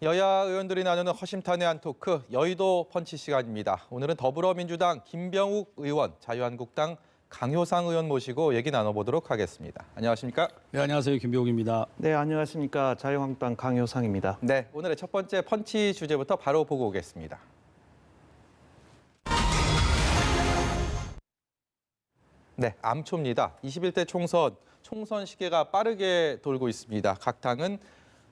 여야 의원들이 나누는 허심탄회한 토크, 여의도 펀치 시간입니다. 오늘은 더불어민주당 김병욱 의원, 자유한국당 강효상 의원 모시고 얘기 나눠보도록 하겠습니다. 안녕하십니까? 네, 안녕하세요. 김병욱입니다. 네, 안녕하십니까. 자유한국당 강효상입니다. 네, 오늘의 첫 번째 펀치 주제부터 바로 보고 오겠습니다. 네, 암초입니다. 21대 총선 시계가 빠르게 돌고 있습니다. 각 당은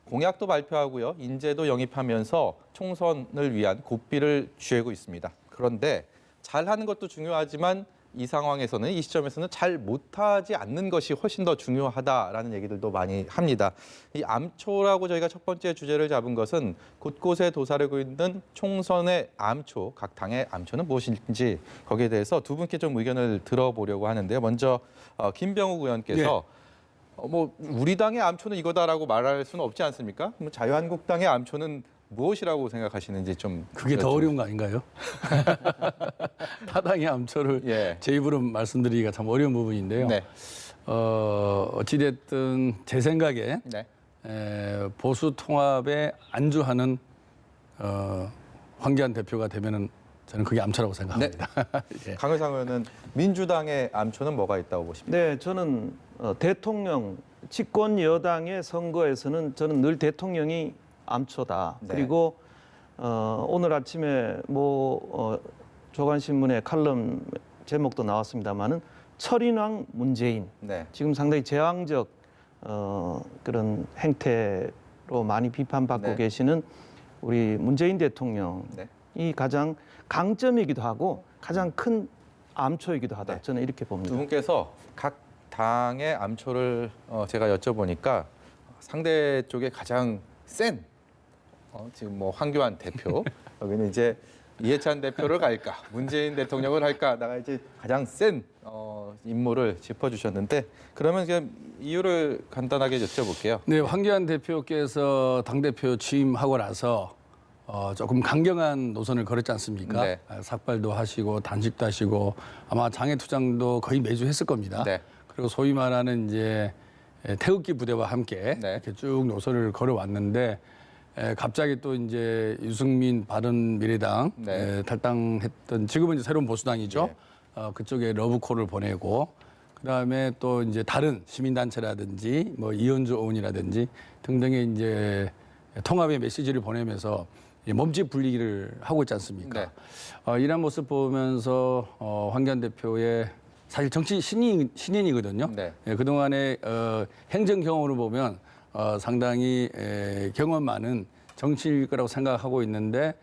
공약도 발표하고요, 인재도 영입하면서 총선을 위한 고삐를 쥐고 있습니다. 그런데 잘하는 것도 중요하지만 이 상황에서는, 이 시점에서는 잘 못하지 않는 것이 훨씬 더 중요하다라는 얘기들도 많이 합니다. 이 암초라고 저희가 첫 번째 주제를 잡은 것은 곳곳에 도사리고 있는 총선의 암초, 각 당의 암초는 무엇인지 거기에 대해서 두 분께 좀 의견을 들어보려고 하는데요. 먼저 김병욱 의원께서 뭐 우리 당의 암초는 이거다라고 말할 수는 없지 않습니까? 그럼 자유한국당의 암초는 무엇이라고 생각하시는지 좀 그게 더 어려운 거 아닌가요? 타당의 암초를 제 입으로 말씀드리기가 참 어려운 부분인데요. 네. 어찌됐든 제 생각에 보수 통합에 안주하는 황교안 대표가 되면은 저는 그게 암초라고 생각합니다. 네. 강효상 의원은 민주당의 암초는 뭐가 있다고 보십니까? 네, 저는 대통령, 집권 여당의 선거에서는 저는 늘 대통령이 암초다. 네. 그리고 오늘 아침에 조간신문의 칼럼 제목도 나왔습니다만은 철인왕 문재인. 네. 지금 상당히 제왕적 그런 행태로 많이 비판받고 계시는 우리 문재인 대통령이 가장 강점이기도 하고 가장 큰 암초이기도 하다. 저는 이렇게 봅니다. 두 분께서 각 당의 암초를 제가 여쭤보니까 상대 쪽에 가장 센 지금 뭐 황교안 대표, 여기는 이제 이해찬 대표를 갈까, 문재인 대통령을 할까, 나가 이제 가장 센 인물을 짚어주셨는데, 그러면 그냥 이유를 간단하게 여쭤볼게요. 네, 황교안 대표께서 당대표 취임하고 나서 조금 강경한 노선을 걸었지 않습니까? 네. 삭발도 하시고 단식도 하시고 아마 장애 투쟁도 거의 매주 했을 겁니다. 네. 그리고 소위 말하는 이제 태극기 부대와 함께 이렇게 쭉 노선을 걸어왔는데 갑자기 또 이제 유승민 바른미래당 탈당했던, 지금은 이제 새로운 보수당이죠. 그쪽에 러브콜을 보내고, 그다음에 또 이제 다른 시민단체라든지 뭐 이현주 의원이라든지 등등의 이제 통합의 메시지를 보내면서 몸집 분리기를 하고 있지 않습니까? 이런 모습 보면서 황교안 대표의 사실 정치 신인이거든요. 그동안의 행정 경험으로 보면 상당히 경험 많은 정치일 거라고 생각하고 있는데,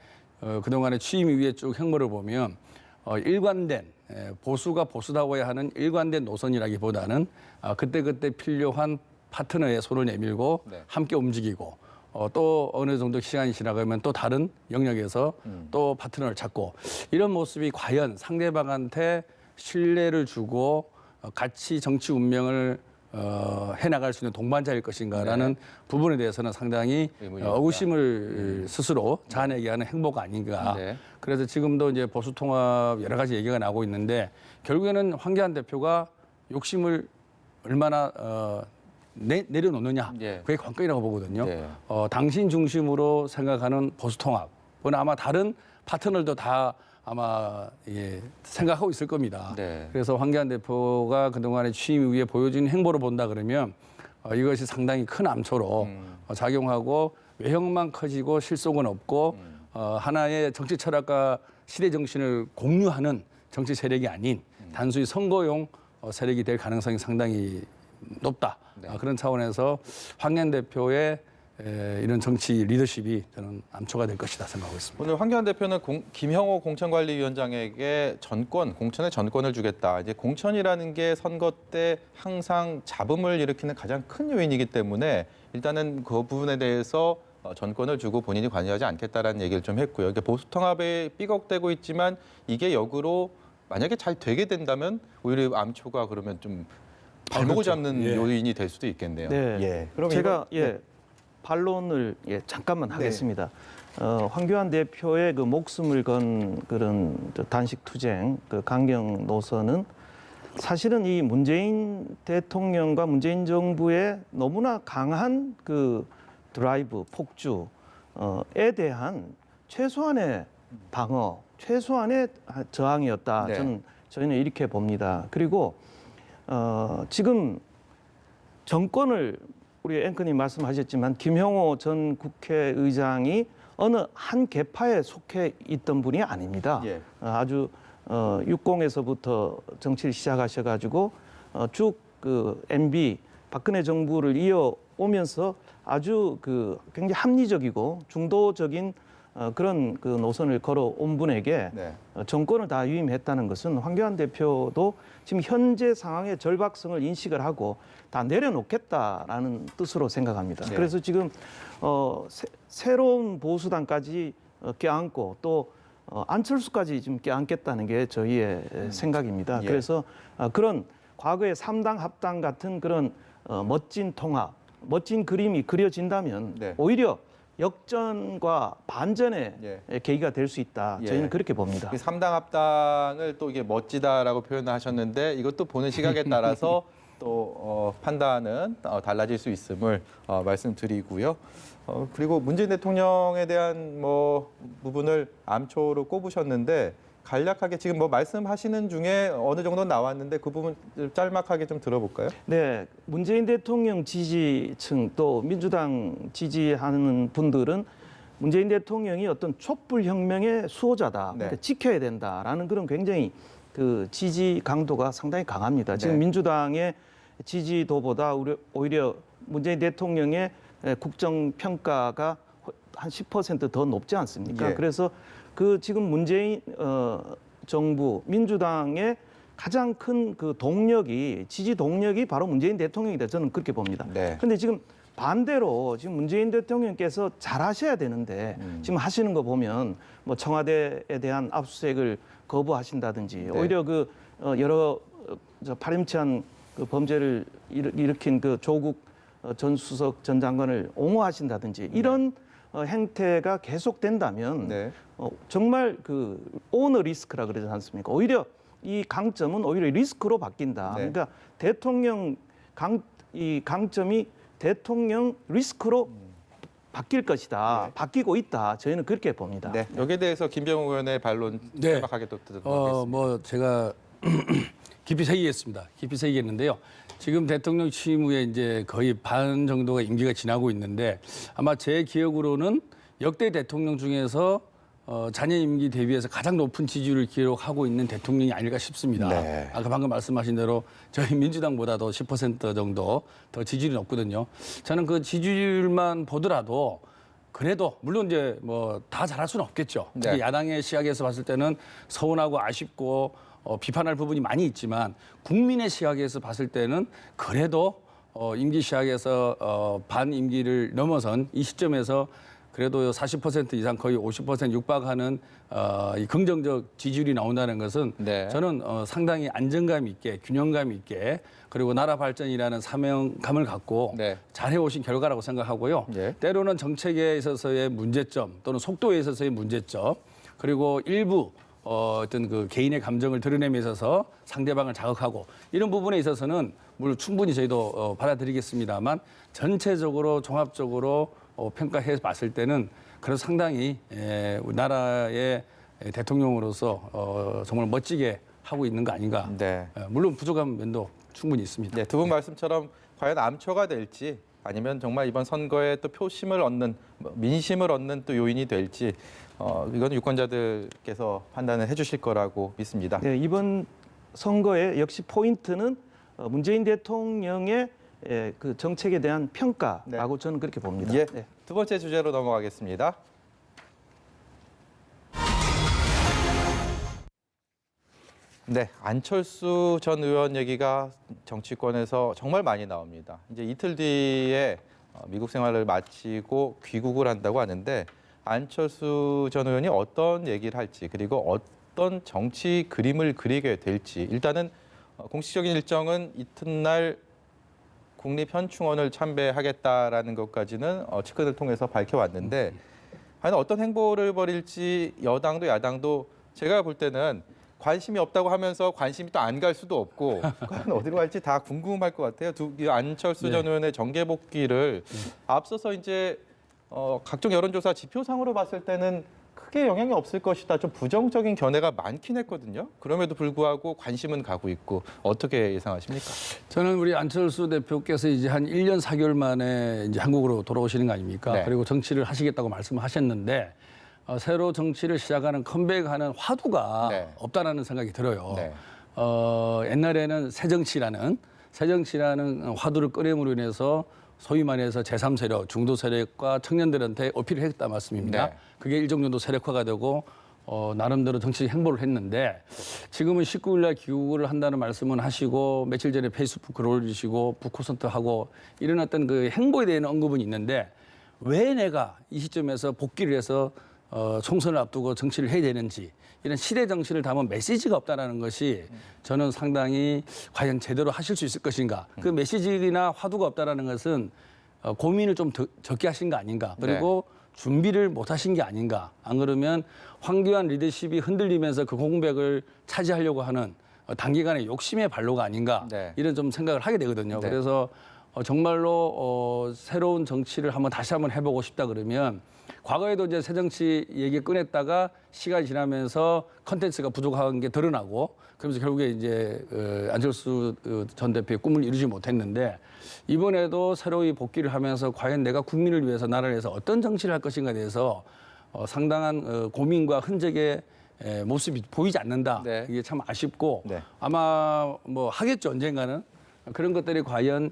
그동안의 취임 이후에 쭉 행보를 보면 일관된, 보수가 보수다워야 하는 일관된 노선이라기보다는 그때그때 필요한 파트너의 손을 내밀고 함께 움직이고, 또 어느 정도 시간이 지나가면 또 다른 영역에서 또 파트너를 찾고, 이런 모습이 과연 상대방한테 신뢰를 주고 같이 정치 운명을 해나갈 수 있는 동반자일 것인가라는 부분에 대해서는 상당히 의구심을 스스로 자아내게 하는 행보가 아닌가. 그래서 지금도 이제 보수 통합 여러 가지 얘기가 나오고 있는데, 결국에는 황교안 대표가 욕심을 얼마나 내려놓느냐, 그게 관건이라고 보거든요. 당신 중심으로 생각하는 보수 통합은 아마 다른 파트너들도 다 아마 생각하고 있을 겁니다. 그래서 황교안 대표가 그동안의 취임 이후에 보여준 행보를 본다 그러면 이것이 상당히 큰 암초로 작용하고, 외형만 커지고 실속은 없고 하나의 정치 철학과 시대 정신을 공유하는 정치 세력이 아닌 단순히 선거용 세력이 될 가능성이 상당히 높다. 그런 차원에서 황교안 대표의 이런 정치 리더십이 저는 암초가 될 것이다 생각하고 있습니다. 오늘 황교안 대표는 김형호 공천관리위원장에게 공천의 전권을 주겠다. 이제 공천이라는 게 선거 때 항상 잡음을 일으키는 가장 큰 요인이기 때문에 일단은 그 부분에 대해서 전권을 주고 본인이 관여하지 않겠다라는 얘기를 좀 했고요. 보수 통합에 삐걱대고 있지만 이게 역으로 만약에 잘 되게 된다면 오히려 암초가 그러면 좀 발목을 잡는 요인이 될 수도 있겠네요. 그럼 제가 반론을 잠깐만 하겠습니다. 황교안 대표의 그 목숨을 건 그런 단식 투쟁, 그 강경 노선은 사실은 이 문재인 대통령과 문재인 정부의 너무나 강한 그 드라이브, 폭주, 에 대한 최소한의 방어, 최소한의 저항이었다. 네. 저희는 이렇게 봅니다. 그리고 지금 정권을 우리 앵커님 말씀하셨지만 김형호 전 국회의장이 어느 한 계파에 속해 있던 분이 아닙니다. 예. 아주 60에서부터 정치를 시작하셔가지고 쭉 그 MB 박근혜 정부를 이어오면서 아주 그 굉장히 합리적이고 중도적인 그런 그 노선을 걸어온 분에게 네. 정권을 다 위임했다는 것은 황교안 대표도 지금 현재 상황의 절박성을 인식을 하고 다 내려놓겠다라는 뜻으로 생각합니다. 네. 그래서 지금 새로운 보수당까지 껴안고 또 안철수까지 지금 껴안겠다는 게 저희의 생각입니다. 예. 그래서 그런 과거의 3당 합당 같은 그런 멋진 통합, 멋진 그림이 그려진다면 네. 오히려 역전과 반전의 예. 계기가 될 수 있다. 저희는 예. 그렇게 봅니다. 이 3당 합당을 또 이게 멋지다라고 표현하셨는데 이것도 보는 시각에 따라서 또 판단은 달라질 수 있음을 말씀드리고요. 그리고 문재인 대통령에 대한 뭐 부분을 암초로 꼽으셨는데 간략하게 지금 뭐 말씀하시는 중에 어느 정도 나왔는데 그 부분 짤막하게 좀 들어볼까요? 네, 문재인 대통령 지지층 또 민주당 지지하는 분들은 문재인 대통령이 어떤 촛불혁명의 수호자다, 네. 그러니까 지켜야 된다라는 그런 굉장히 그 지지 강도가 상당히 강합니다. 지금 네. 민주당의 지지도보다 오히려 문재인 대통령의 국정 평가가 한 10% 더 높지 않습니까? 예. 그래서 그 지금 문재인 정부 민주당의 가장 큰 그 동력이 지지 동력이 바로 문재인 대통령이다. 저는 그렇게 봅니다. 네. 그런데 지금 반대로 지금 문재인 대통령께서 잘하셔야 되는데 지금 하시는 거 보면 뭐 청와대에 대한 압수수색을 거부하신다든지 네. 오히려 그 여러 파렴치한 그 범죄를 일으킨 그 조국 전 수석 전 장관을 옹호하신다든지 이런 행태가 계속된다면 네. 정말 그 오너 리스크라 그러지 않습니까? 오히려 이 강점은 오히려 리스크로 바뀐다. 네. 그러니까 대통령 이 강점이 대통령 리스크로 바뀔 것이다. 네. 바뀌고 있다. 저희는 그렇게 봅니다. 네. 여기에 대해서 김병욱 의원의 반론 네. 짤막하게 또 듣도록 뭐 제가 깊이 새기겠습니다. 깊이 새기겠는데요. 지금 대통령 취임 후에 이제 거의 반 정도가 임기가 지나고 있는데 아마 제 기억으로는 역대 대통령 중에서 자녀 임기 대비해서 가장 높은 지지율을 기록하고 있는 대통령이 아닐까 싶습니다. 네. 아까 방금 말씀하신 대로 저희 민주당보다도 10% 정도 더 지지율이 높거든요. 저는 그 지지율만 보더라도 그래도 물론 이제 뭐 다 잘할 수는 없겠죠. 특히 네. 야당의 시각에서 봤을 때는 서운하고 아쉽고 비판할 부분이 많이 있지만 국민의 시각에서 봤을 때는 그래도 임기 시작에서 반 임기를 넘어선 이 시점에서 그래도 40% 이상 거의 50% 육박하는 이 긍정적 지지율이 나온다는 것은 네. 저는 상당히 안정감 있게 균형감 있게 그리고 나라 발전이라는 사명감을 갖고 네. 잘해오신 결과라고 생각하고요. 네. 때로는 정책에 있어서의 문제점 또는 속도에 있어서의 문제점 그리고 일부 어떤 그 개인의 감정을 드러내에 있어서 상대방을 자극하고 이런 부분에 있어서는 물론 충분히 저희도 받아들이겠습니다만 전체적으로 종합적으로 평가해 봤을 때는 그래도 상당히 우리나라의 대통령으로서 정말 멋지게 하고 있는 거 아닌가. 네. 물론 부족한 면도 충분히 있습니다. 네, 두 분 말씀처럼 과연 암초가 될지 아니면 정말 이번 선거에 또 표심을 얻는 민심을 얻는 또 요인이 될지 이건 유권자들께서 판단을 해주실 거라고 믿습니다. 네, 이번 선거의 역시 포인트는 문재인 대통령의 그 정책에 대한 평가라고 네. 저는 그렇게 봅니다. 예, 네. 두 번째 주제로 넘어가겠습니다. 네, 안철수 전 의원 얘기가 정치권에서 정말 많이 나옵니다. 이제 이틀 뒤에 미국 생활을 마치고 귀국을 한다고 하는데 안철수 전 의원이 어떤 얘기를 할지 그리고 어떤 정치 그림을 그리게 될지 일단은 공식적인 일정은 이튿날 국립현충원을 참배하겠다라는 것까지는 측근을 통해서 밝혀왔는데 과연 어떤 행보를 벌일지 여당도 야당도 제가 볼 때는 관심이 없다고 하면서 관심이 또 안 갈 수도 없고 과연 어디로 갈지 다 궁금할 것 같아요. 안철수 전 의원의 정계 복귀를 앞서서 이제 각종 여론조사 지표상으로 봤을 때는 크게 영향이 없을 것이다. 좀 부정적인 견해가 많긴 했거든요. 그럼에도 불구하고 관심은 가고 있고 어떻게 예상하십니까? 저는 우리 안철수 대표께서 이제 한 1년 4개월 만에 이제 한국으로 돌아오시는 거 아닙니까? 네. 그리고 정치를 하시겠다고 말씀하셨는데 새로 정치를 시작하는 컴백하는 화두가 네. 없다라는 생각이 들어요. 네. 옛날에는 새정치라는 화두를 꺼냄으로 인해서 소위 말해서 제3세력, 중도 세력과 청년들한테 어필을 했다 말씀입니다. 네. 그게 일정 정도 세력화가 되고 나름대로 정치적 행보를 했는데 지금은 19일 날 귀국을 한다는 말씀은 하시고 며칠 전에 페이스북 글을 올리시고 북콘서트하고 이런 어떤 그 행보에 대한 언급은 있는데 왜 내가 이 시점에서 복귀를 해서 총선을 앞두고 정치를 해야 되는지 이런 시대 정신을 담은 메시지가 없다는 것이 저는 상당히 과연 제대로 하실 수 있을 것인가. 그 메시지나 화두가 없다는 것은 고민을 좀 적게 하신 거 아닌가. 그리고 준비를 못 하신 게 아닌가. 안 그러면 황교안 리더십이 흔들리면서 그 공백을 차지하려고 하는 단기간의 욕심의 발로가 아닌가. 네. 이런 좀 생각을 하게 되거든요. 네. 그래서 정말로 새로운 정치를 다시 한번 해보고 싶다 그러면 과거에도 이제 새정치 얘기 꺼냈다가 시간이 지나면서 컨텐츠가 부족한 게 드러나고 그러면서 결국에 이제 안철수 전 대표의 꿈을 이루지 못했는데 이번에도 새로이 복귀를 하면서 과연 내가 국민을 위해서 나라를 위해서 어떤 정치를 할 것인가에 대해서 상당한 고민과 흔적의 모습이 보이지 않는다. 네. 이게 참 아쉽고 네. 아마 뭐 하겠죠 언젠가는 그런 것들이 과연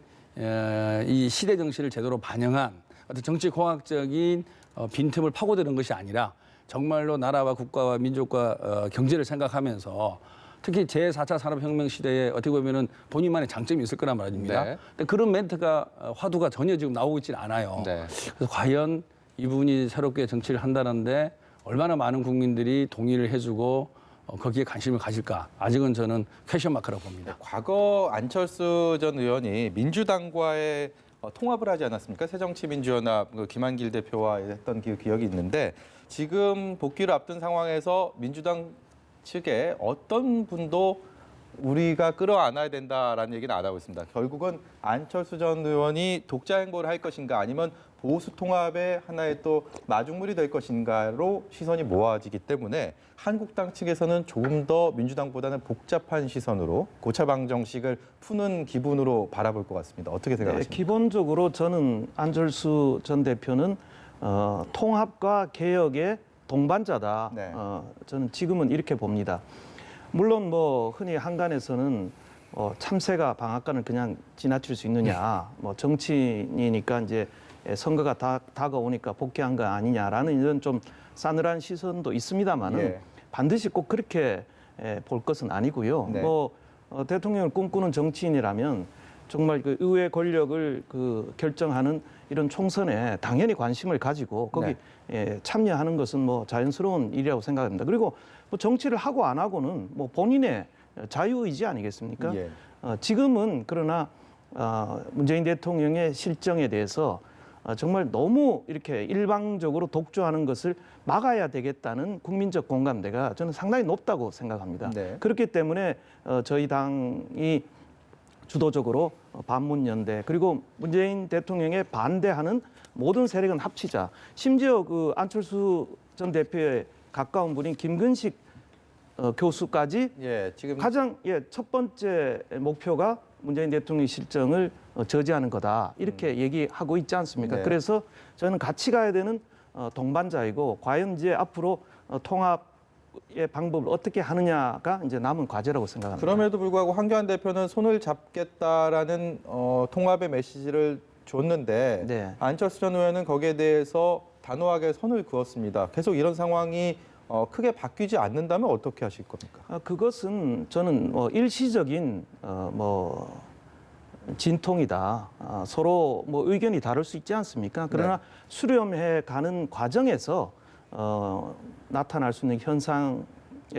이 시대 정신을 제대로 반영한 어떤 정치 공학적인 빈틈을 파고드는 것이 아니라 정말로 나라와 국가와 민족과 경제를 생각하면서 특히 제4차 산업혁명 시대에 어떻게 보면은 본인만의 장점이 있을 거란 말입니다. 네. 근데 그런 멘트가 화두가 전혀 지금 나오고 있지는 않아요. 네. 그래서 과연 이분이 새롭게 정치를 한다는데 얼마나 많은 국민들이 동의를 해주고 거기에 관심을 가질까? 아직은 저는 퀘션 마크라고 봅니다. 과거 안철수 전 의원이 민주당과의 통합을 하지 않았습니까? 새정치민주연합 김한길 대표와 했던 기억이 있는데 지금 복귀를 앞둔 상황에서 민주당 측에 어떤 분도 우리가 끌어안아야 된다라는 얘기는 안 하고 있습니다. 결국은 안철수 전 의원이 독자 행보를 할 것인가 아니면 보수 통합의 하나의 또 마중물이 될 것인가로 시선이 모아지기 때문에 한국당 측에서는 조금 더 민주당보다는 복잡한 시선으로 고차 방정식을 푸는 기분으로 바라볼 것 같습니다. 어떻게 생각하십니까? 네, 기본적으로 저는 안철수 전 대표는 통합과 개혁의 동반자다. 네. 저는 지금은 이렇게 봅니다. 물론 뭐 흔히 한간에서는 참새가 방앗간을 그냥 지나칠 수 있느냐, 뭐 정치인이니까 이제 선거가 다가오니까 복귀한 거 아니냐라는 이런 좀 싸늘한 시선도 있습니다만은 예. 반드시 꼭 그렇게 볼 것은 아니고요. 네. 대통령을 꿈꾸는 정치인이라면 정말 그 의회 권력을 결정하는 이런 총선에 당연히 관심을 가지고 거기 참여하는 것은 뭐 자연스러운 일이라고 생각합니다. 그리고 뭐 정치를 하고 안 하고는 뭐 본인의 자유의지 아니겠습니까? 예. 지금은 그러나 문재인 대통령의 실정에 대해서 정말 너무 이렇게 일방적으로 독주하는 것을 막아야 되겠다는 국민적 공감대가 저는 상당히 높다고 생각합니다. 네. 그렇기 때문에 저희 당이 주도적으로 반문연대 그리고 문재인 대통령에 반대하는 모든 세력은 합치자. 심지어 그 안철수 전 대표의 가까운 분인 김근식 교수까지 지금 가장 첫 번째 목표가 문재인 대통령의 실정을 저지하는 거다 이렇게 얘기하고 있지 않습니까? 네. 그래서 저는 같이 가야 되는 동반자이고 과연 이제 앞으로 통합의 방법을 어떻게 하느냐가 이제 남은 과제라고 생각합니다. 그럼에도 불구하고 황교안 대표는 손을 잡겠다라는 통합의 메시지를 줬는데 네. 안철수 전 의원은 거기에 대해서 단호하게 선을 그었습니다. 계속 이런 상황이 크게 바뀌지 않는다면 어떻게 하실 겁니까? 그것은 저는 일시적인 진통이다. 서로 뭐 의견이 다를 수 있지 않습니까? 그러나 수렴해 가는 과정에서 나타날 수 있는 현상에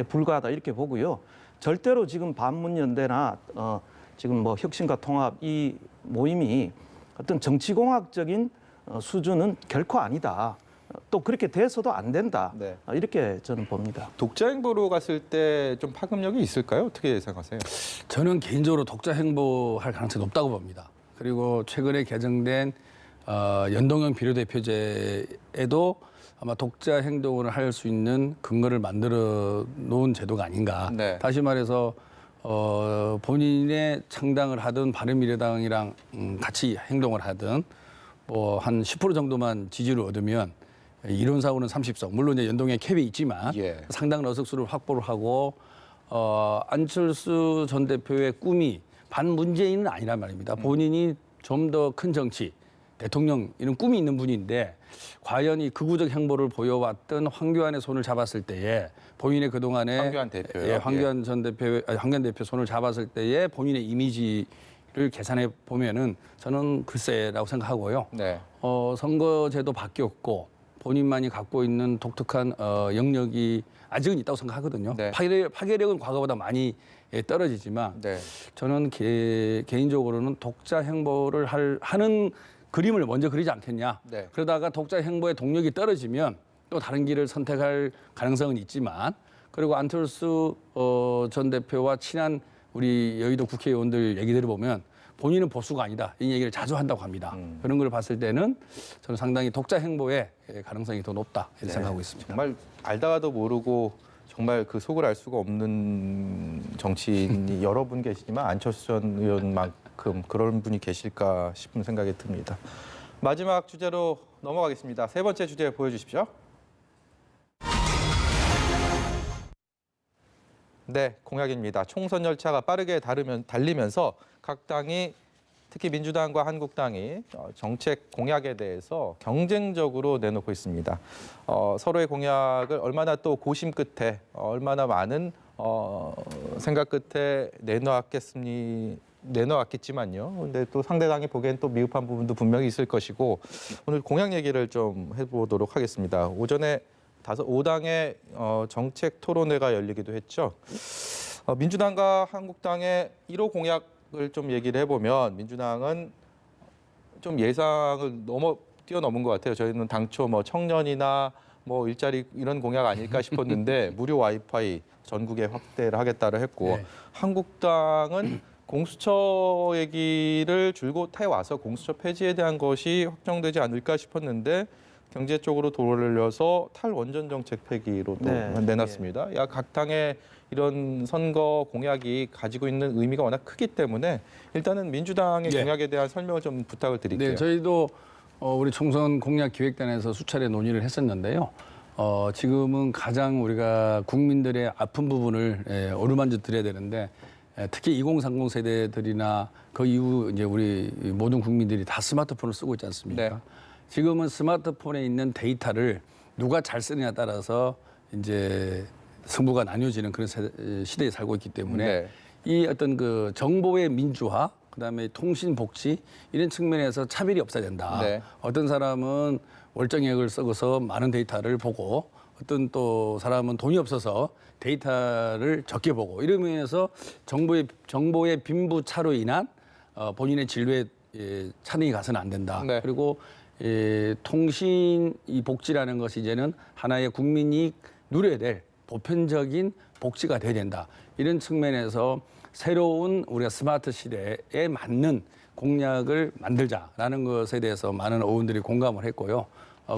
불과하다 이렇게 보고요. 절대로 지금 반문연대나 지금 뭐 혁신과 통합 이 모임이 어떤 정치공학적인 수준은 결코 아니다. 또 그렇게 돼서도 안 된다. 네. 이렇게 저는 봅니다. 독자 행보로 갔을 때 좀 파급력이 있을까요? 어떻게 예상하세요? 저는 개인적으로 독자 행보할 가능성이 높다고 봅니다. 그리고 최근에 개정된 연동형 비례대표제에도 아마 독자 행동을 할 수 있는 근거를 만들어 놓은 제도가 아닌가. 네. 다시 말해서 본인의 창당을 하든 바른미래당이랑 같이 행동을 하든 뭐 한 10% 정도만 지지를 얻으면 이론상으로는 30석. 물론 이제 연동형 캡이 있지만 예. 상당한 의석수를 확보를 하고 안철수 전 대표의 꿈이 반문재인은 아니란 말입니다. 본인이 좀 더 큰 정치, 대통령 이런 꿈이 있는 분인데 과연 이 극우적 행보를 보여왔던 황교안의 손을 잡았을 때에 본인의 그동안에 황교안 대표요. 예, 황교안 전 대표, 황교안 대표 손을 잡았을 때에 본인의 이미지를 계산해 보면은 저는 글쎄라고 생각하고요. 네. 선거제도 바뀌었고 본인만이 갖고 있는 독특한 영역이 아직은 있다고 생각하거든요. 네. 파괴력은 과거보다 많이 떨어지지만 네. 저는 개인적으로는 독자 행보를 하는 그림을 먼저 그리지 않겠냐. 네. 그러다가 독자 행보의 동력이 떨어지면 또 다른 길을 선택할 가능성은 있지만 그리고 안철수 전 대표와 친한 우리 여의도 국회의원들 얘기 들어보면 본인은 보수가 아니다. 이 얘기를 자주 한다고 합니다. 그런 걸 봤을 때는 저는 상당히 독자 행보의 가능성이 더 높다 이렇게 생각하고 있습니다. 정말 알다가도 모르고 정말 그 속을 알 수가 없는 정치인이 여러 분 계시지만 안철수 전 의원만큼 그런 분이 계실까 싶은 생각이 듭니다. 마지막 주제로 넘어가겠습니다. 세 번째 주제 보여주십시오. 네, 공약입니다. 총선 열차가 빠르게 달리면서 각 당이 특히 민주당과 한국당이 정책 공약에 대해서 경쟁적으로 내놓고 있습니다. 서로의 공약을 얼마나 또 고심 끝에 얼마나 많은 생각 끝에 내놓았겠지만요. 근데 또 상대당이 보기엔 또 미흡한 부분도 분명히 있을 것이고 오늘 공약 얘기를 좀 해보도록 하겠습니다. 오전에 5당의 정책 토론회가 열리기도 했죠. 민주당과 한국당의 1호 공약을 좀 얘기를 해보면 민주당은 좀 예상을 뛰어넘은 것 같아요. 저희는 당초 뭐 청년이나 뭐 일자리 이런 공약 아닐까 싶었는데 무료 와이파이 전국에 확대를 하겠다를 했고 네. 한국당은 공수처 얘기를 줄곧 해와서 공수처 폐지에 대한 것이 확정되지 않을까 싶었는데 경제 쪽으로 돌려서 탈원전 정책 폐기로 또 네. 내놨습니다. 각 당의 이런 선거 공약이 가지고 있는 의미가 워낙 크기 때문에 일단은 민주당의 예. 공약에 대한 설명을 좀 부탁을 드릴게요. 네, 저희도 우리 총선 공약 기획단에서 수차례 논의를 했었는데요. 지금은 가장 우리가 국민들의 아픈 부분을 어루만져 드려야 되는데 특히 2030 세대들이나 그 이후 이제 우리 모든 국민들이 다 스마트폰을 쓰고 있지 않습니까? 네. 지금은 스마트폰에 있는 데이터를 누가 잘 쓰느냐에 따라서 이제 승부가 나뉘어지는 그런 시대에 살고 있기 때문에 네. 이 어떤 그 정보의 민주화, 그다음에 통신 복지 이런 측면에서 차별이 없어야 된다. 네. 어떤 사람은 월정액을 썩어서 많은 데이터를 보고 어떤 또 사람은 돈이 없어서 데이터를 적게 보고 이런 면에서 정보의 빈부차로 인한 본인의 진로에 차등이 가서는 안 된다. 네. 그리고 통신 이 복지라는 것이 이제는 하나의 국민이 누려야 될 보편적인 복지가 돼야 된다. 이런 측면에서 새로운 우리가 스마트 시대에 맞는 공약을 만들자라는 것에 대해서 많은 의원들이 공감을 했고요.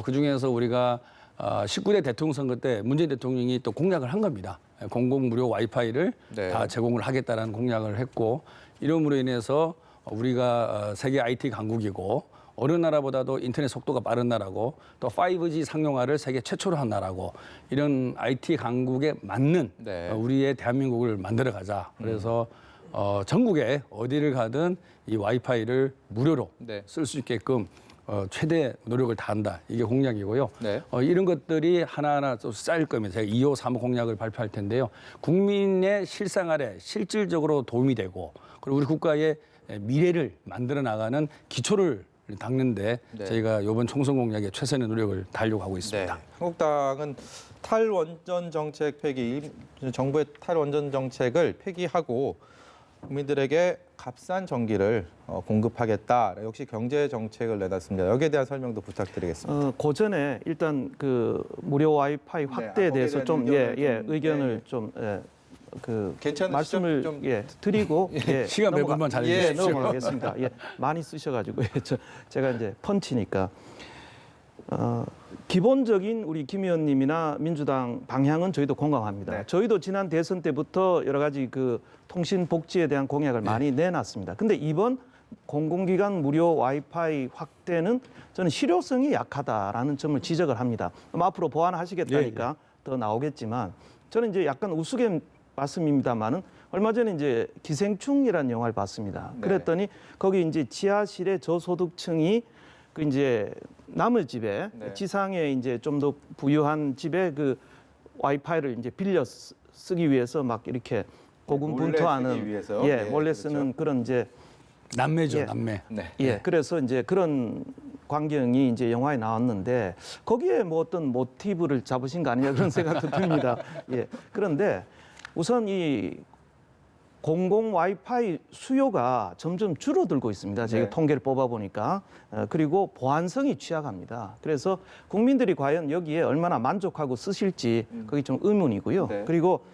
그중에서 우리가 19대 대통령 선거 때 문재인 대통령이 또 공약을 한 겁니다. 공공 무료 와이파이를 네. 다 제공을 하겠다는 공약을 했고 이름으로 인해서 우리가 세계 IT 강국이고 어느 나라보다도 인터넷 속도가 빠른 나라고 또 5G 상용화를 세계 최초로 한 나라고 이런 IT 강국에 맞는 네. 우리의 대한민국을 만들어 가자. 그래서 전국에 어디를 가든 이 와이파이를 무료로 네. 쓸 수 있게끔 최대 노력을 다한다. 이게 공약이고요. 네. 이런 것들이 하나하나 또 쌓일 겁니다. 제가 2호, 3호 공약을 발표할 텐데요. 국민의 실생활에 실질적으로 도움이 되고 그리고 우리 국가의 미래를 만들어 나가는 기초를 닦는데 네. 저희가 이번 총선 공약에 최선의 노력을 다하려고 하고 네. 있습니다. 한국당은 탈원전 정책 폐기, 정부의 탈원전 정책을 폐기하고 국민들에게 값싼 전기를 공급하겠다. 역시 경제 정책을 내놨습니다. 여기에 대한 설명도 부탁드리겠습니다. 그 전에 일단 그 무료 와이파이 확대에 거기에 대해서 대한 좀 의견을 의견을 네. 좀 괜찮으시죠? 말씀을 좀 드리고 시간 몇 분만 잘 예, 해주십시오. 넘어가겠습니다. 많이 쓰셔가지고 제가 이제 펀치니까 기본적인 우리 김 의원님이나 민주당 방향은 저희도 공감합니다. 네. 저희도 지난 대선 때부터 여러 가지 그 통신 복지에 대한 공약을 많이 내놨습니다. 근데 이번 공공기관 무료 와이파이 확대는 저는 실효성이 약하다라는 점을 지적을 합니다. 앞으로 보완하시겠다니까 더 나오겠지만 저는 이제 약간 우스갯 말씀입니다만은 얼마 전에 이제 기생충이라는 영화를 봤습니다. 그랬더니 거기 이제 지하실의 저소득층이 그 이제 남의 집에 지상에 이제 좀 더 부유한 집에 그 와이파이를 이제 빌려 쓰기 위해서 막 이렇게 고군분투하는 몰래 쓰는 그런 이제 남매죠, 남매. 그래서 이제 그런 광경이 이제 영화에 나왔는데 거기에 뭐 어떤 모티브를 잡으신 거 아니냐 그런 생각도 듭니다. 그런데 우선 이 공공 와이파이 수요가 점점 줄어들고 있습니다. 제가 통계를 뽑아보니까. 그리고 보안성이 취약합니다. 그래서 국민들이 과연 여기에 얼마나 만족하고 쓰실지 그게 좀 의문이고요. 그리고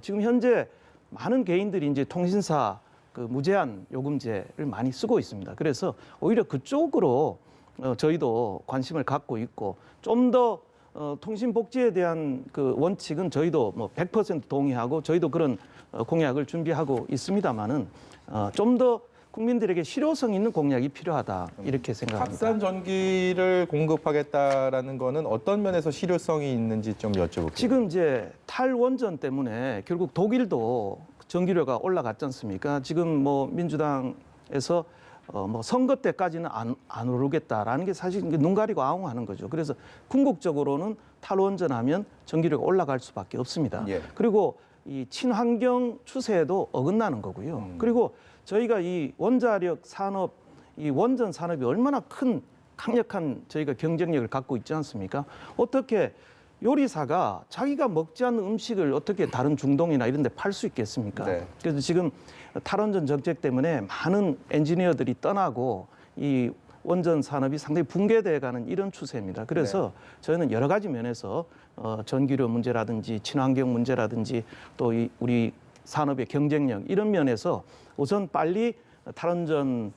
지금 현재 많은 개인들이 이제 통신사 그 무제한 요금제를 많이 쓰고 있습니다. 그래서 오히려 그쪽으로 저희도 관심을 갖고 있고 좀 더 통신 복지에 대한 그 원칙은 저희도 뭐 100% 동의하고 저희도 그런 공약을 준비하고 있습니다만은 좀 더 국민들에게 실효성 있는 공약이 필요하다 이렇게 생각합니다. 값싼 전기를 공급하겠다라는 거는 어떤 면에서 실효성이 있는지 좀 여쭤볼게요. 지금 이제 탈원전 때문에 결국 독일도 전기료가 올라갔지 않습니까? 지금 뭐 민주당에서 뭐 선거 때까지는 안 오르겠다라는 게 사실 눈 가리고 아웅하는 거죠. 그래서 궁극적으로는 탈원전하면 전기료가 올라갈 수밖에 없습니다. 그리고 이 친환경 추세에도 어긋나는 거고요. 그리고 저희가 이 원자력 산업, 이 원전 산업이 얼마나 큰 강력한 저희가 경쟁력을 갖고 있지 않습니까? 어떻게 요리사가 자기가 먹지 않는 음식을 어떻게 다른 중동이나 이런 데 팔 수 있겠습니까? 그래서 지금 탈원전 정책 때문에 많은 엔지니어들이 떠나고 이 원전 산업이 상당히 붕괴돼 가는 이런 추세입니다. 그래서 저희는 여러 가지 면에서 전기료 문제라든지 친환경 문제라든지 또 이 우리 산업의 경쟁력 이런 면에서 우선 빨리 탈원전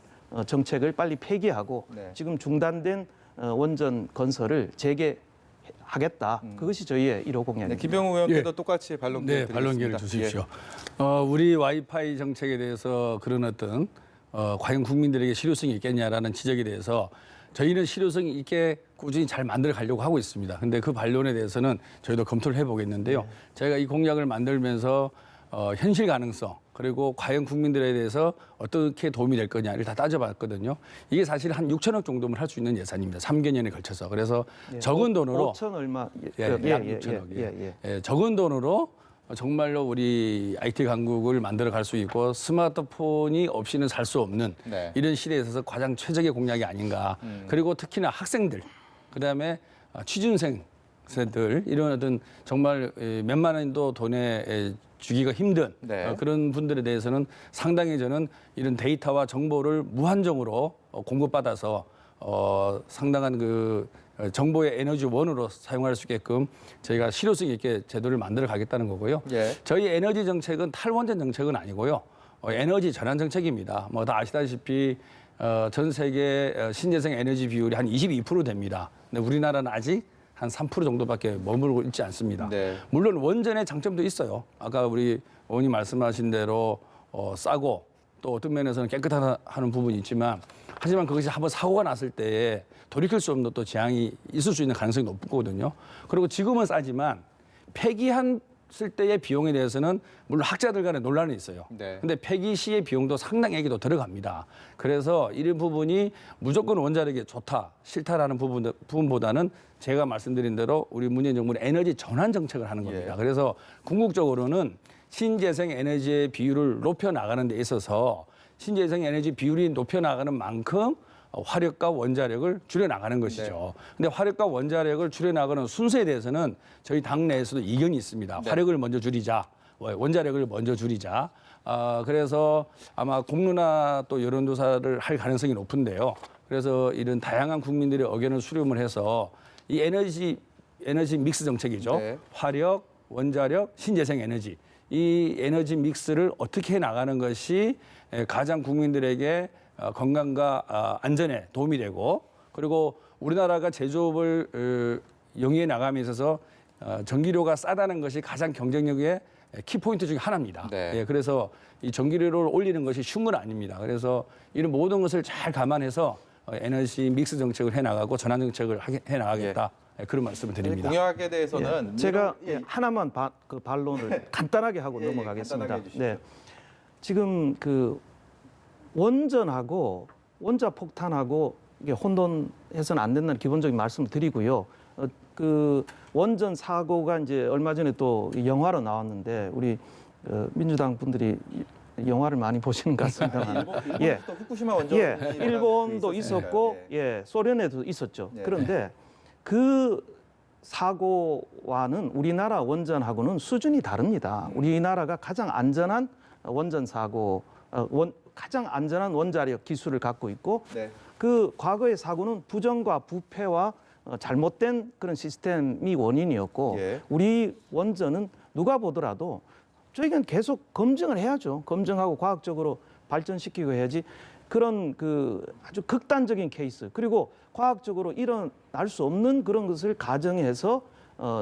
정책을 빨리 폐기하고 지금 중단된 원전 건설을 재개하겠다. 그것이 저희의 1호 공약입니다. 김병욱 의원께도 똑같이 반론 기회 드리겠습니다. 반론 기회를 주십시오. 우리 와이파이 정책에 대해서 그런 어떤 과연 국민들에게 실효성이 있겠냐라는 지적에 대해서 저희는 실효성 있게 꾸준히 잘 만들어 가려고 하고 있습니다. 근데 그 반론에 대해서는 저희도 검토를 해보겠는데요. 저희가 이 공약을 만들면서 현실 가능성 그리고 과연 국민들에 대해서 어떻게 도움이 될 거냐를 다 따져봤거든요. 이게 사실 한 6천억 정도면 할 수 있는 예산입니다. 3개년에 걸쳐서. 그래서 적은 돈으로 5천 얼마 약 6천억. 적은 돈으로 정말로 우리 IT 강국을 만들어 갈 수 있고 스마트폰이 없이는 살 수 없는 이런 시대에 있어서 가장 최적의 공약이 아닌가. 그리고 특히나 학생들, 그다음에 취준생들 이런 어떤 정말 몇만 원도 돈에 주기가 힘든 그런 분들에 대해서는 상당히 저는 이런 데이터와 정보를 무한정으로 공급받아서 상당한 그 정보의 에너지원으로 사용할 수 있게끔 저희가 실효성 있게 제도를 만들어 가겠다는 거고요. 저희 에너지 정책은 탈원전 정책은 아니고요. 에너지 전환 정책입니다. 뭐 다 아시다시피 전 세계 신재생 에너지 비율이 한 22% 됩니다. 근데 우리나라는 아직 한 3% 정도밖에 머무르고 있지 않습니다. 물론 원전의 장점도 있어요. 아까 우리 의원님 말씀하신 대로 싸고 또 어떤 면에서는 깨끗하다는 부분이 있지만 하지만 그것이 한번 사고가 났을 때에 돌이킬 수 없는 또 재앙이 있을 수 있는 가능성이 높거든요. 그리고 지금은 싸지만 폐기했을 때의 비용에 대해서는 물론 학자들 간에 논란이 있어요. 근데 폐기 시의 비용도 상당히도 들어갑니다. 그래서 이런 부분이 무조건 원자력이 좋다, 싫다라는 부분보다는 제가 말씀드린 대로 우리 문재인 정부는 에너지 전환 정책을 하는 겁니다. 그래서 궁극적으로는 신재생 에너지의 비율을 높여 나가는 데 있어서 신재생 에너지 비율이 높여 나가는 만큼 화력과 원자력을 줄여 나가는 것이죠. 근데 화력과 원자력을 줄여 나가는 순서에 대해서는 저희 당 내에서도 이견이 있습니다. 화력을 먼저 줄이자, 원자력을 먼저 줄이자. 그래서 아마 공론화 또 여론조사를 할 가능성이 높은데요. 그래서 이런 다양한 국민들의 의견을 수렴을 해서 이 에너지 믹스 정책이죠. 화력, 원자력, 신재생 에너지. 이 에너지 믹스를 어떻게 해 나가는 것이 가장 국민들에게 건강과 안전에 도움이 되고 그리고 우리나라가 제조업을 영위해 나감에 있어서 전기료가 싸다는 것이 가장 경쟁력의 키포인트 중에 하나입니다. 네. 예, 그래서 이 전기료를 올리는 것이 쉬운 건 아닙니다. 그래서 이런 모든 것을 잘 감안해서 에너지 믹스 정책을 해나가고 전환 정책을 해나가겠다. 그런 말씀을 드립니다. 공약에 대해서는 제가 하나만 반론을 간단하게 하고 넘어가겠습니다. 간단하게 해주시죠. 네, 지금 그 원전하고 원자 폭탄하고 이게 혼돈해서는 안 된다는 기본적인 말씀을 드리고요. 그 원전 사고가 이제 얼마 전에 또 영화로 나왔는데 우리 민주당 분들이 영화를 많이 보시는 것 같습니다만, 일본부터 후쿠시마 원전, 일본도 있었고, 소련에도 있었죠. 그런데 그 사고와는 우리나라 원전하고는 수준이 다릅니다. 우리나라가 가장 안전한 원전 사고, 가장 안전한 원자력 기술을 갖고 있고, 그 과거의 사고는 부정과 부패와 잘못된 그런 시스템이 원인이었고, 우리 원전은 누가 보더라도 저희는 계속 검증을 해야죠. 검증하고 과학적으로 발전시키고 해야지. 그런 그 아주 극단적인 케이스 그리고 과학적으로 일어날 수 없는 그런 것을 가정해서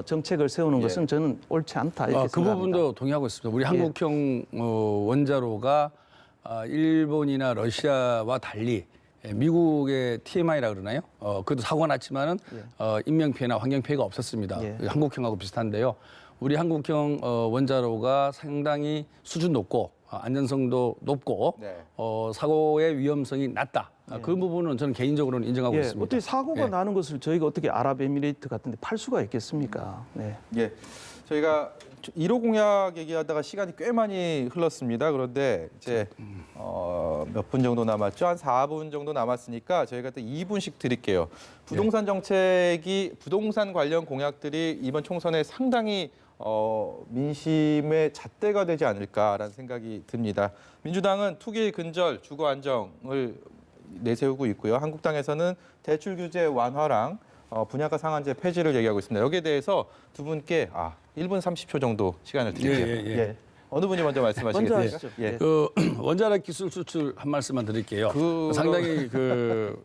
정책을 세우는 것은 저는 옳지 않다 이렇게 그 생각합니다. 부분도 동의하고 있습니다. 우리 한국형 원자로가 일본이나 러시아와 달리 미국의 TMI라 그러나요? 그래도 사고가 났지만은 인명 피해나 환경 피해가 없었습니다. 한국형하고 비슷한데요. 우리 한국형 원자로가 상당히 수준 높고 안전성도 높고 사고의 위험성이 낮다. 그 부분은 저는 개인적으로는 인정하고 있습니다. 어떻게 사고가 나는 것을 저희가 어떻게 아랍에미레이트 같은 데 팔 수가 있겠습니까? 저희가 1호 공약 얘기하다가 시간이 꽤 많이 흘렀습니다. 그런데 이제 몇 분 정도 남았죠? 한 4분 정도 남았으니까 저희가 또 2분씩 드릴게요. 부동산 정책이 부동산 관련 공약들이 이번 총선에 상당히 민심의 잣대가 되지 않을까라는 생각이 듭니다. 민주당은 투기 근절, 주거 안정을 내세우고 있고요. 한국당에서는 대출 규제 완화랑 분양가 상한제 폐지를 얘기하고 있습니다. 여기에 대해서 두 분께 1분 30초 정도 시간을 드릴게요. 어느 분이 먼저 말씀하시겠습니까? 먼저 하시죠. 그 원자력 기술 수출 한 말씀만 드릴게요. 상당히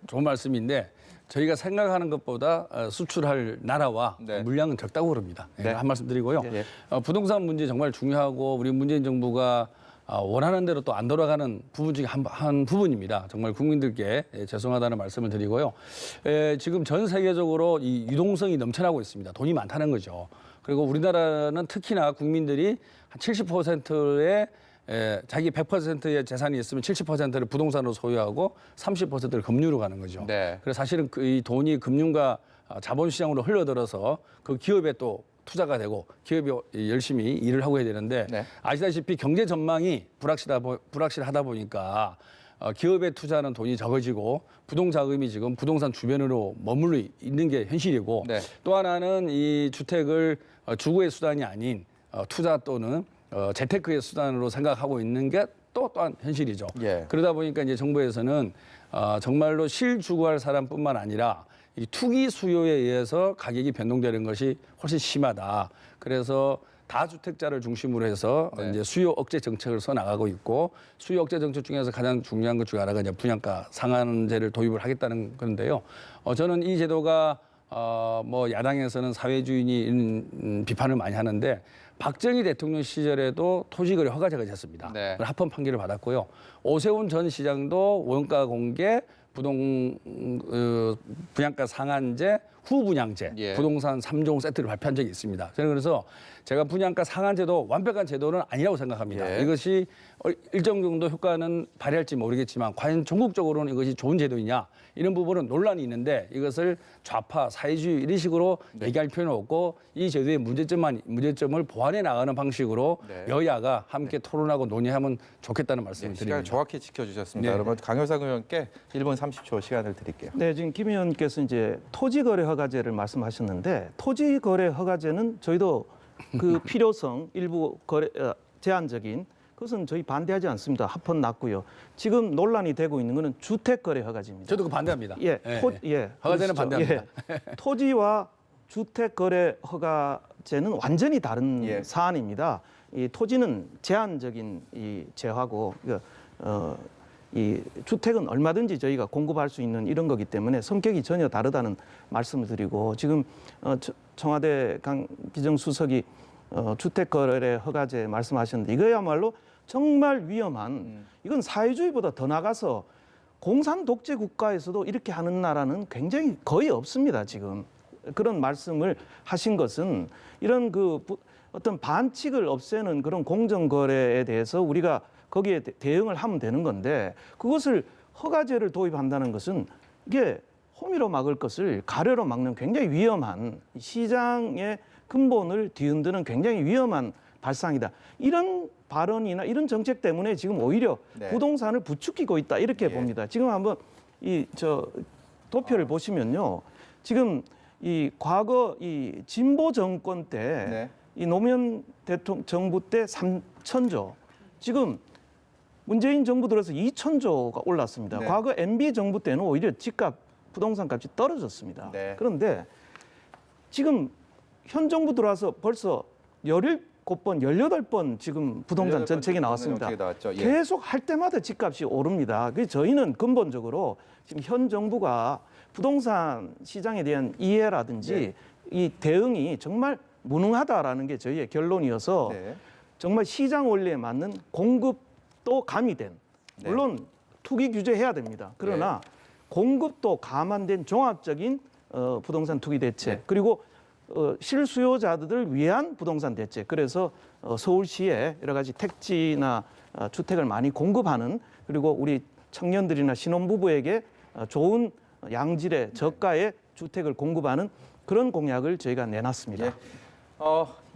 좋은 말씀인데 저희가 생각하는 것보다 수출할 나라와 물량은 적다고 그럽니다. 한 말씀 드리고요. 부동산 문제 정말 중요하고 우리 문재인 정부가 원하는 대로 또 안 돌아가는 부분 중에 한 부분입니다. 정말 국민들께 죄송하다는 말씀을 드리고요. 지금 전 세계적으로 이 유동성이 넘쳐나고 있습니다. 돈이 많다는 거죠. 그리고 우리나라는 특히나 국민들이 한 70%의 자기 100%의 재산이 있으면 70%를 부동산으로 소유하고 30%를 금융으로 가는 거죠. 그래서 사실은 이 돈이 금융과 자본시장으로 흘러들어서 그 기업에 또 투자가 되고 기업이 열심히 일을 하고 해야 되는데 아시다시피 경제 전망이 불확실하다 보니까 기업에 투자하는 돈이 적어지고 부동자금이 지금 부동산 주변으로 머물러 있는 게 현실이고 또 하나는 이 주택을 주거의 수단이 아닌 투자 또는 재테크의 수단으로 생각하고 있는 게 또한 현실이죠. 그러다 보니까 이제 정부에서는 정말로 실주거할 사람뿐만 아니라 이 투기 수요에 의해서 가격이 변동되는 것이 훨씬 심하다. 그래서 다주택자를 중심으로 해서 이제 수요 억제 정책을 써나가고 있고 수요 억제 정책 중에서 가장 중요한 것 중에 하나가 이제 분양가 상한제를 도입을 하겠다는 건데요. 저는 이 제도가 뭐 야당에서는 사회주의인 비판을 많이 하는데 박정희 대통령 시절에도 토지거래 허가제가 있었습니다. 합헌 판결을 받았고요. 오세훈 전 시장도 원가 공개, 분양가 상한제, 후분양제, 부동산 3종 세트를 발표한 적이 있습니다. 저는 그래서 제가 분양가 상한제도 완벽한 제도는 아니라고 생각합니다. 이것이 일정 정도 효과는 발휘할지 모르겠지만 과연 전국적으로는 이것이 좋은 제도이냐 이런 부분은 논란이 있는데 이것을 좌파, 사회주의 이런 식으로 얘기할 필요는 없고 이 제도의 문제점을 보완해 나가는 방식으로 여야가 함께 토론하고 논의하면 좋겠다는 말씀을 드립니다. 시간을 정확히 지켜주셨습니다. 여러분 강효상 의원께 1분 30초 시간을 드릴게요. 지금 김 의원께서 이제 토지거래 허가제를 말씀하셨는데 토지거래 허가제는 저희도 그 필요성 일부 제한적인 그것은 저희 반대하지 않습니다. 합헌 났고요. 지금 논란이 되고 있는 것은 주택거래 허가제입니다. 저도 그 반대합니다. 그렇죠. 허가제는 반대합니다. 토지와 주택거래 허가제는 완전히 다른 사안입니다. 이 토지는 제한적인 이 제하고 이 주택은 얼마든지 저희가 공급할 수 있는 이런 거기 때문에 성격이 전혀 다르다는 말씀을 드리고 지금 청와대 강기정 수석이 주택거래 허가제 말씀하셨는데 이거야말로 정말 위험한 이건 사회주의보다 더 나가서 공산 독재 국가에서도 이렇게 하는 나라는 굉장히 거의 없습니다. 지금 그런 말씀을 하신 것은 이런 그 어떤 반칙을 없애는 그런 공정거래에 대해서 우리가 거기에 대응을 하면 되는 건데 그것을 허가제를 도입한다는 것은 이게 호미로 막을 것을 가래로 막는 굉장히 위험한 시장의 근본을 뒤흔드는 굉장히 위험한 발상이다. 이런 발언이나 이런 정책 때문에 지금 오히려 부동산을 부추기고 있다 이렇게 봅니다. 지금 한번 도표를 보시면요. 지금 이 과거 이 진보 정권 때 이 노무현 대통령 정부 때 3,000조, 지금 문재인 정부 들어서 2,000조가 올랐습니다. 과거 MB 정부 때는 오히려 집값, 부동산 값이 떨어졌습니다. 그런데 지금 현 정부 들어와서 벌써 17번, 18번 지금 부동산 정책이 나왔습니다. 계속 할 때마다 집값이 오릅니다. 그래서 저희는 근본적으로 지금 현 정부가 부동산 시장에 대한 이해라든지 이 대응이 정말 무능하다라는 게 저희의 결론이어서 정말 시장 원리에 맞는 공급도 가미된 물론 투기 규제해야 됩니다. 그러나 공급도 감안된 종합적인 부동산 투기 대책 그리고 실수요자들을 위한 부동산 대책. 그래서 서울시에 여러 가지 택지나 주택을 많이 공급하는 그리고 우리 청년들이나 신혼부부에게 좋은 양질의 저가의 주택을 공급하는 그런 공약을 저희가 내놨습니다.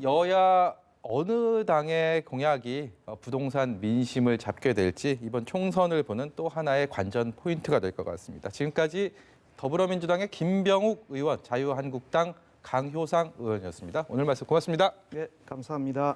여야 어느 당의 공약이 부동산 민심을 잡게 될지 이번 총선을 보는 또 하나의 관전 포인트가 될 것 같습니다. 지금까지 더불어민주당의 김병욱 의원, 자유한국당 강효상 의원이었습니다. 오늘 말씀 고맙습니다. 네, 감사합니다.